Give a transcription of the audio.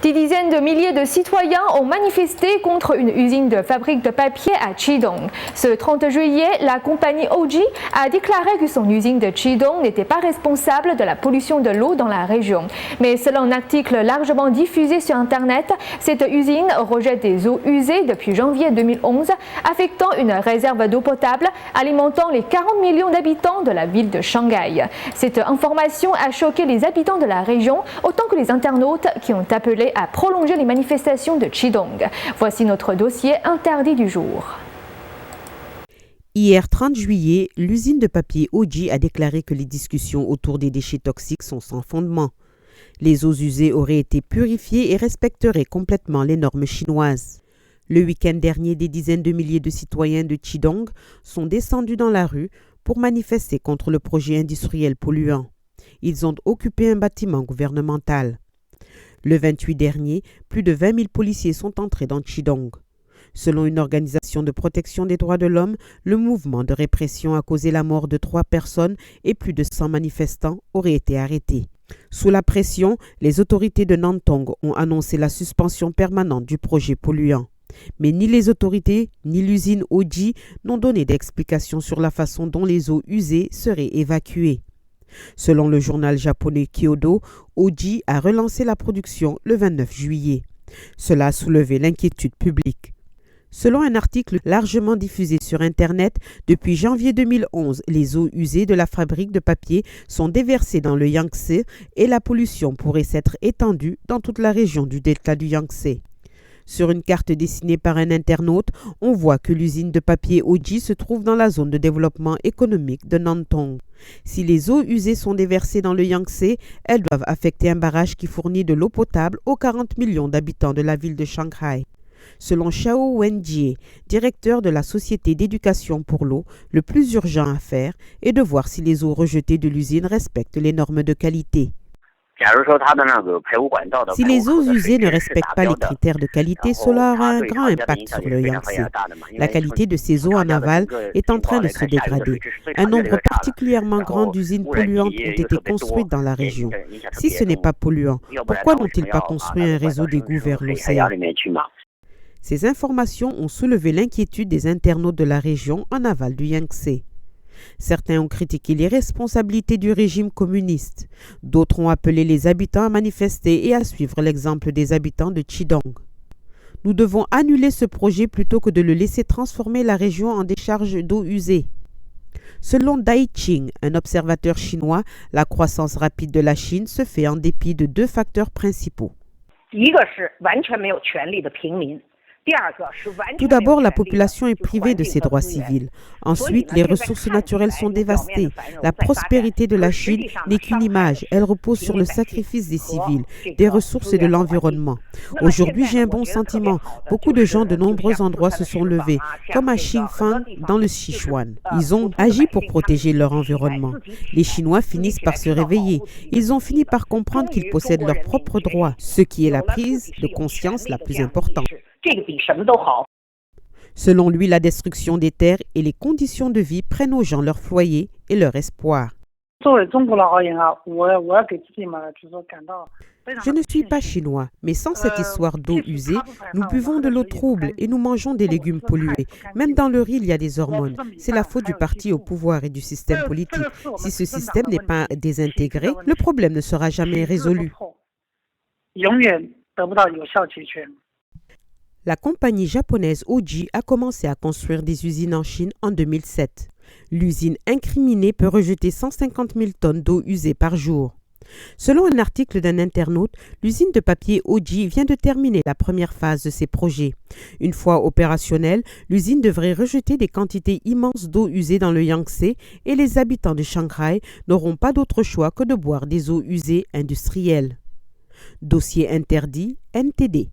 Des dizaines de milliers de citoyens ont manifesté contre une usine de fabrique de papier à Qidong. Ce 30 juillet, la compagnie Oji a déclaré que son usine de Qidong n'était pas responsable de la pollution de l'eau dans la région. Mais selon un article largement diffusé sur Internet, cette usine rejette des eaux usées depuis janvier 2011, affectant une réserve d'eau potable alimentant les 40 millions d'habitants de la ville de Shanghai. Cette information a choqué les habitants de la région autant que les internautes qui ont appelé à prolonger les manifestations de Qidong. Voici notre dossier interdit du jour. Hier 30 juillet, l'usine de papier Oji a déclaré que les discussions autour des déchets toxiques sont sans fondement. Les eaux usées auraient été purifiées et respecteraient complètement les normes chinoises. Le week-end dernier, des dizaines de milliers de citoyens de Qidong sont descendus dans la rue pour manifester contre le projet industriel polluant. Ils ont occupé un bâtiment gouvernemental. Le 28 dernier, plus de 20 000 policiers sont entrés dans Qidong. Selon une organisation de protection des droits de l'homme, le mouvement de répression a causé la mort de 3 personnes et plus de 100 manifestants auraient été arrêtés. Sous la pression, les autorités de Nantong ont annoncé la suspension permanente du projet polluant. Mais ni les autorités ni l'usine Oji n'ont donné d'explications sur la façon dont les eaux usées seraient évacuées. Selon le journal japonais Kyodo, Oji a relancé la production le 29 juillet. Cela a soulevé l'inquiétude publique. Selon un article largement diffusé sur Internet, depuis janvier 2011, les eaux usées de la fabrique de papier sont déversées dans le Yangtze et la pollution pourrait s'être étendue dans toute la région du delta du Yangtze. Sur une carte dessinée par un internaute, on voit que l'usine de papier Oji se trouve dans la zone de développement économique de Nantong. Si les eaux usées sont déversées dans le Yangtze, elles doivent affecter un barrage qui fournit de l'eau potable aux 40 millions d'habitants de la ville de Shanghai. Selon Xiao Wenjie, directeur de la Société d'éducation pour l'eau, le plus urgent à faire est de voir si les eaux rejetées de l'usine respectent les normes de qualité. Si les eaux usées ne respectent pas les critères de qualité, cela aura un grand impact sur le Yangtze. La qualité de ces eaux en aval est en train de se dégrader. Un nombre particulièrement grand d'usines polluantes ont été construites dans la région. Si ce n'est pas polluant, pourquoi n'ont-ils pas construit un réseau d'égouts vers l'océan? Ces informations ont soulevé l'inquiétude des internautes de la région en aval du Yangtze. Certains ont critiqué les responsabilités du régime communiste. D'autres ont appelé les habitants à manifester et à suivre l'exemple des habitants de Qidong. Nous devons annuler ce projet plutôt que de le laisser transformer la région en décharge d'eau usée. Selon Dai Qing, un observateur chinois, la croissance rapide de la Chine se fait en dépit de 2 facteurs principaux. Tout d'abord, la population est privée de ses droits civils. Ensuite, les ressources naturelles sont dévastées. La prospérité de la Chine n'est qu'une image. Elle repose sur le sacrifice des civils, des ressources et de l'environnement. Aujourd'hui, j'ai un bon sentiment. Beaucoup de gens de nombreux endroits se sont levés, comme à Xingfang, dans le Sichuan. Ils ont agi pour protéger leur environnement. Les Chinois finissent par se réveiller. Ils ont fini par comprendre qu'ils possèdent leurs propres droits, ce qui est la prise de conscience la plus importante. Selon lui, la destruction des terres et les conditions de vie prennent aux gens leur foyer et leur espoir. Je ne suis pas chinois, mais sans cette histoire d'eau usée, nous buvons de l'eau trouble et nous mangeons des légumes pollués. Même dans le riz, il y a des hormones. C'est la faute du parti au pouvoir et du système politique. Si ce système n'est pas désintégré, le problème ne sera jamais résolu. La compagnie japonaise Oji a commencé à construire des usines en Chine en 2007. L'usine incriminée peut rejeter 150 000 tonnes d'eau usée par jour. Selon un article d'un internaute, l'usine de papier Oji vient de terminer la première phase de ses projets. Une fois opérationnelle, l'usine devrait rejeter des quantités immenses d'eau usée dans le Yangtze et les habitants de Shanghai n'auront pas d'autre choix que de boire des eaux usées industrielles. Dossier interdit, NTD.